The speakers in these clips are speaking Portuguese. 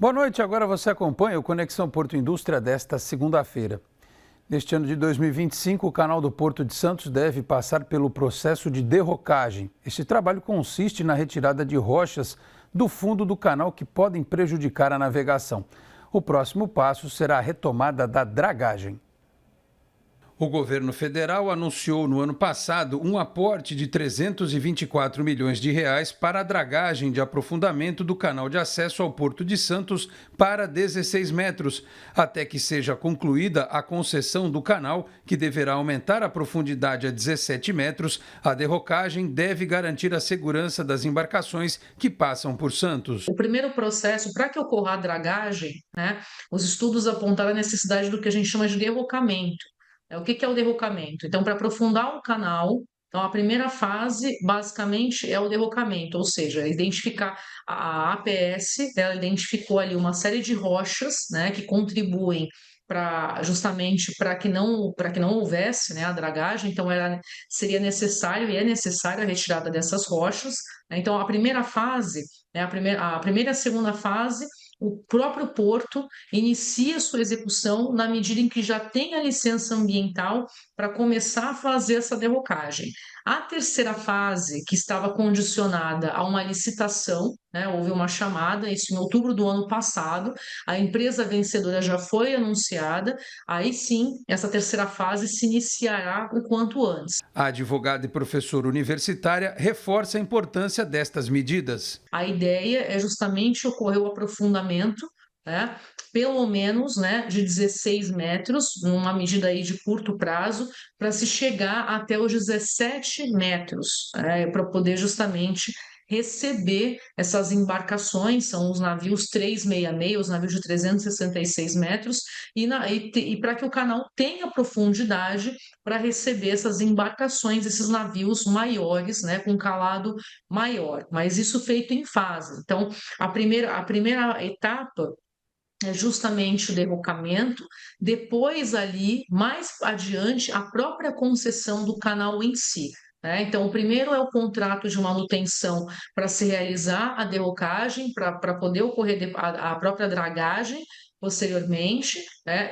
Boa noite, agora você acompanha o Conexão Porto Indústria desta segunda-feira. Neste ano de 2025, o canal do Porto de Santos deve passar pelo processo de derrocagem. Este trabalho consiste na retirada de rochas do fundo do canal que podem prejudicar a navegação. O próximo passo será a retomada da dragagem. O governo federal anunciou no ano passado um aporte de 324 milhões de reais para a dragagem de aprofundamento do canal de acesso ao Porto de Santos para 16 metros, até que seja concluída a concessão do canal, que deverá aumentar a profundidade a 17 metros. A derrocagem deve garantir a segurança das embarcações que passam por Santos. O primeiro processo, para que ocorra a dragagem, os estudos apontaram a necessidade do que a gente chama de derrocamento. O que é o derrocamento? Então, para aprofundar o canal, então a primeira fase, basicamente, é o derrocamento, ou seja, identificar a APS, ela identificou ali uma série de rochas, que contribuem justamente para que não houvesse, a dragagem. Então seria necessário e é necessário a retirada dessas rochas, né? Então a primeira fase, a primeira e a segunda fase, o próprio porto inicia sua execução na medida em que já tem a licença ambiental para começar a fazer essa derrocagem. A terceira fase, que estava condicionada a uma licitação, houve uma chamada, isso em outubro do ano passado, a empresa vencedora já foi anunciada, aí sim, essa terceira fase se iniciará o quanto antes. A advogada e professora universitária reforça a importância destas medidas. A ideia é justamente ocorrer o aprofundamento, pelo menos, de 16 metros, numa medida aí de curto prazo, para se chegar até os 17 metros, para poder justamente receber essas embarcações, são os navios 366, os navios de 366 metros, e para que o canal tenha profundidade para receber essas embarcações, esses navios maiores, com calado maior, mas isso feito em fase. Então, a primeira etapa é justamente o derrocamento, depois ali, mais adiante, a própria concessão do canal em si. Então, o primeiro é o contrato de manutenção para se realizar a derrocagem, para poder ocorrer a própria dragagem posteriormente,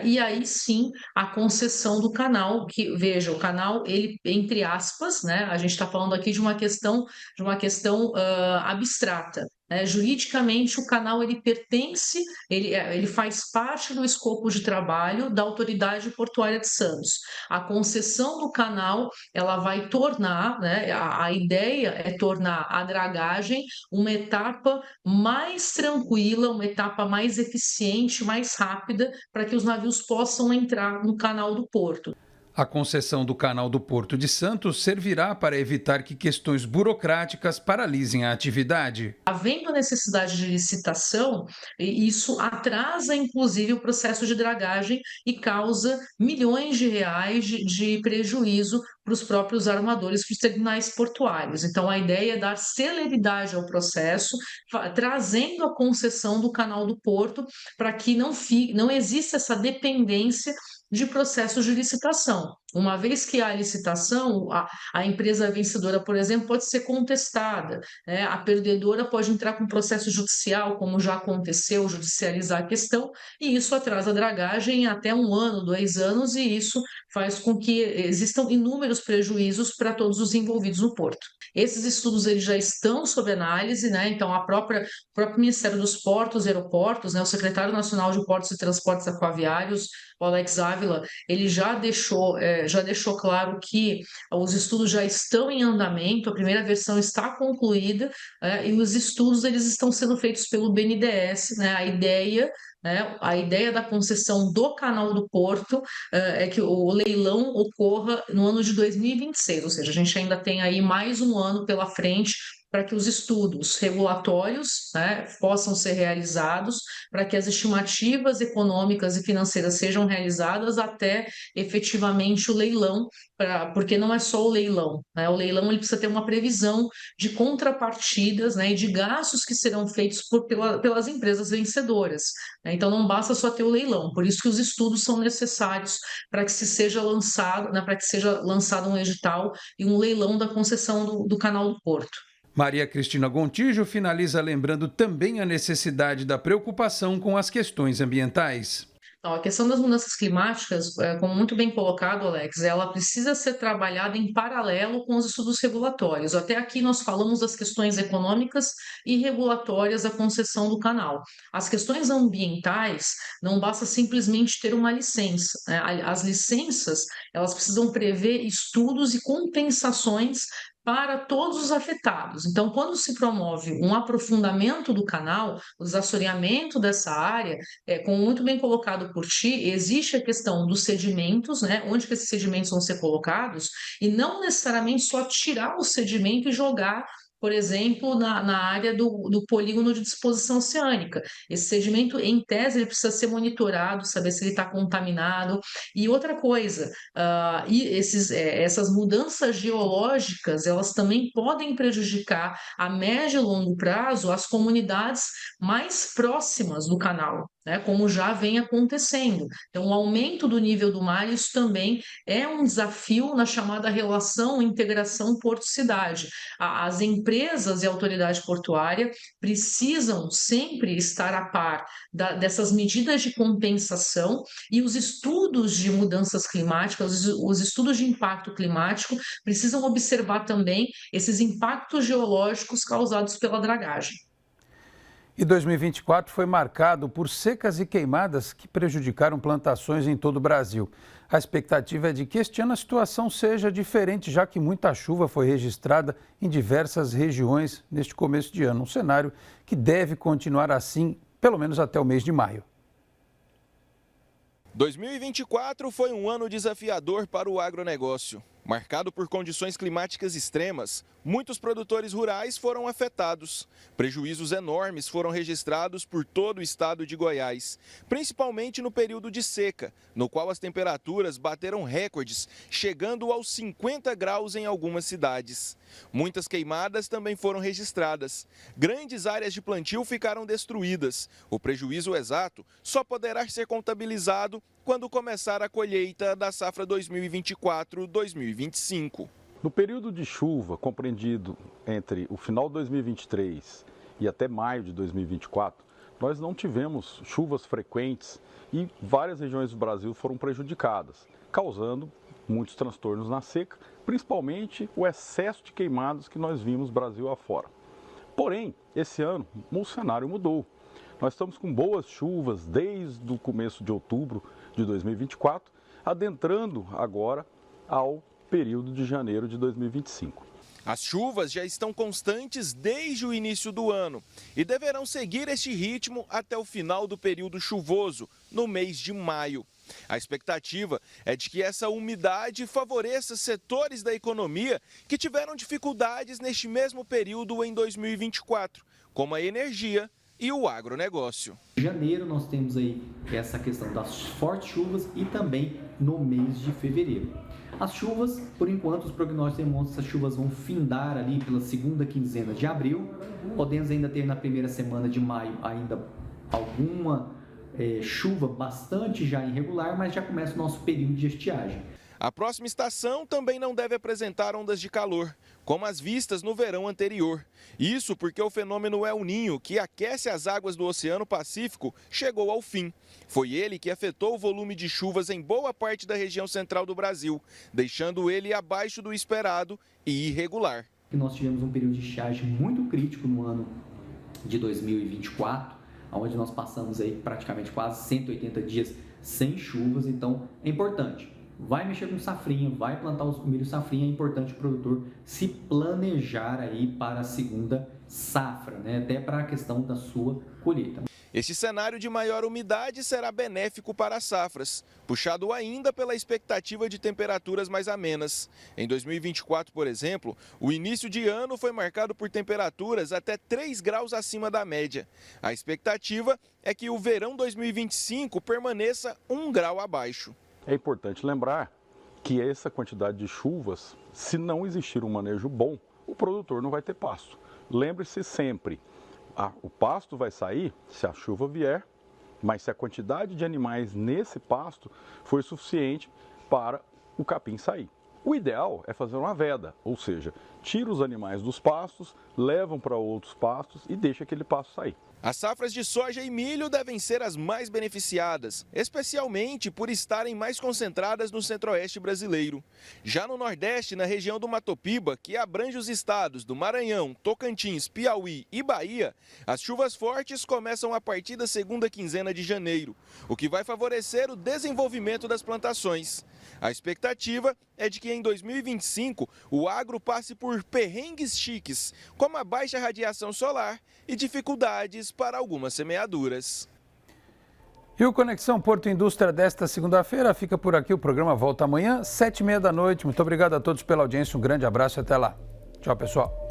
e aí sim a concessão do canal, que veja, o canal, ele, entre aspas, a gente está falando aqui de uma questão abstrata. Juridicamente, o canal ele pertence, ele faz parte do escopo de trabalho da Autoridade Portuária de Santos. A concessão do canal, ela vai tornar, a ideia é tornar a dragagem uma etapa mais tranquila, uma etapa mais eficiente, mais rápida, para que os navios possam entrar no canal do porto. A concessão do canal do Porto de Santos servirá para evitar que questões burocráticas paralisem a atividade. Havendo necessidade de licitação, isso atrasa, inclusive, o processo de dragagem e causa milhões de reais de prejuízo para os próprios armadores, para os terminais portuários. Então, a ideia é dar celeridade ao processo, trazendo a concessão do canal do Porto para que não exista essa dependência de processos de licitação. Uma vez que há licitação, a empresa vencedora, por exemplo, pode ser contestada, a perdedora pode entrar com processo judicial, como já aconteceu, judicializar a questão, e isso atrasa a dragagem em até 1 ano, 2 anos, e isso faz com que existam inúmeros prejuízos para todos os envolvidos no porto. Esses estudos eles já estão sob análise, então o próprio Ministério dos Portos e Aeroportos, o Secretário Nacional de Portos e Transportes Aquaviários, o Alex Ávila, ele já deixou claro que os estudos já estão em andamento, a primeira versão está concluída, e os estudos eles estão sendo feitos pelo BNDES, a ideia da concessão do canal do Porto é que o leilão ocorra no ano de 2026, ou seja, a gente ainda tem aí mais um ano pela frente para que os estudos regulatórios possam ser realizados, para que as estimativas econômicas e financeiras sejam realizadas até efetivamente o leilão, porque não é só o leilão. O leilão ele precisa ter uma previsão de contrapartidas e de gastos que serão feitos pelas empresas vencedoras. Então não basta só ter o leilão, por isso que os estudos são necessários para que seja lançado um edital e um leilão da concessão do canal do Porto. Maria Cristina Gontijo finaliza lembrando também a necessidade da preocupação com as questões ambientais. Então, a questão das mudanças climáticas, como muito bem colocado, Alex, ela precisa ser trabalhada em paralelo com os estudos regulatórios. Até aqui nós falamos das questões econômicas e regulatórias da concessão do canal. As questões ambientais não basta simplesmente ter uma licença, né? As licenças, elas precisam prever estudos e compensações para todos os afetados. Então, quando se promove um aprofundamento do canal, o desassoreamento dessa área, como muito bem colocado por ti, existe a questão dos sedimentos, né? Onde que esses sedimentos vão ser colocados, e não necessariamente só tirar o sedimento e jogar, por exemplo, na área do polígono de disposição oceânica. Esse sedimento, em tese, ele precisa ser monitorado, saber se ele está contaminado. E outra coisa, essas mudanças geológicas, elas também podem prejudicar a médio e longo prazo as comunidades mais próximas do canal, né, como já vem acontecendo. Então, o aumento do nível do mar, isso também é um desafio na chamada relação integração porto-cidade. As empresas e a autoridade portuária precisam sempre estar a par dessas medidas de compensação, e os estudos de mudanças climáticas, os estudos de impacto climático precisam observar também esses impactos geológicos causados pela dragagem. E 2024 foi marcado por secas e queimadas que prejudicaram plantações em todo o Brasil. A expectativa é de que este ano a situação seja diferente, já que muita chuva foi registrada em diversas regiões neste começo de ano. Um cenário que deve continuar assim, pelo menos até o mês de maio. 2024 foi um ano desafiador para o agronegócio. Marcado por condições climáticas extremas, muitos produtores rurais foram afetados. Prejuízos enormes foram registrados por todo o estado de Goiás, principalmente no período de seca, no qual as temperaturas bateram recordes, chegando aos 50 graus em algumas cidades. Muitas queimadas também foram registradas. Grandes áreas de plantio ficaram destruídas. O prejuízo exato só poderá ser contabilizado quando começar a colheita da safra 2024-2025. No período de chuva compreendido entre o final de 2023 e até maio de 2024, nós não tivemos chuvas frequentes e várias regiões do Brasil foram prejudicadas, causando muitos transtornos na seca, principalmente o excesso de queimadas que nós vimos Brasil afora. Porém, esse ano o cenário mudou. Nós estamos com boas chuvas desde o começo de outubro de 2024, adentrando agora ao período de janeiro de 2025. As chuvas já estão constantes desde o início do ano e deverão seguir este ritmo até o final do período chuvoso, no mês de maio. A expectativa é de que essa umidade favoreça setores da economia que tiveram dificuldades neste mesmo período em 2024, como a energia e o agronegócio. Em janeiro nós temos aí essa questão das fortes chuvas e também no mês de fevereiro. As chuvas, por enquanto, os prognósticos demonstram que essas chuvas vão findar ali pela segunda quinzena de abril. Podemos ainda ter na primeira semana de maio ainda alguma chuva bastante já irregular, mas já começa o nosso período de estiagem. A próxima estação também não deve apresentar ondas de calor, como as vistas no verão anterior. Isso porque o fenômeno El Niño, que aquece as águas do Oceano Pacífico, chegou ao fim. Foi ele que afetou o volume de chuvas em boa parte da região central do Brasil, deixando ele abaixo do esperado e irregular. Nós tivemos um período de estiagem muito crítico no ano de 2024, onde nós passamos aí praticamente quase 180 dias sem chuvas, então é importante. Vai mexer com safrinha, vai plantar o milho safrinha, é importante o produtor se planejar aí para a segunda safra, né? Até para a questão da sua colheita. Este cenário de maior umidade será benéfico para as safras, puxado ainda pela expectativa de temperaturas mais amenas. Em 2024, por exemplo, o início de ano foi marcado por temperaturas até 3 graus acima da média. A expectativa é que o verão 2025 permaneça 1 grau abaixo. É importante lembrar que essa quantidade de chuvas, se não existir um manejo bom, o produtor não vai ter pasto. Lembre-se sempre, o pasto vai sair se a chuva vier, mas se a quantidade de animais nesse pasto for suficiente para o capim sair. O ideal é fazer uma veda, ou seja, tira os animais dos pastos, levam para outros pastos e deixa aquele pasto sair. As safras de soja e milho devem ser as mais beneficiadas, especialmente por estarem mais concentradas no centro-oeste brasileiro. Já no Nordeste, na região do Matopiba, que abrange os estados do Maranhão, Tocantins, Piauí e Bahia, as chuvas fortes começam a partir da segunda quinzena de janeiro, o que vai favorecer o desenvolvimento das plantações. A expectativa é de que em 2025 o agro passe por perrengues chiques, como a baixa radiação solar e dificuldades para algumas semeaduras. E o Conexão Porto Indústria desta segunda-feira fica por aqui. O programa volta amanhã, 19h30 da noite. Muito obrigado a todos pela audiência, um grande abraço e até lá. Tchau, pessoal.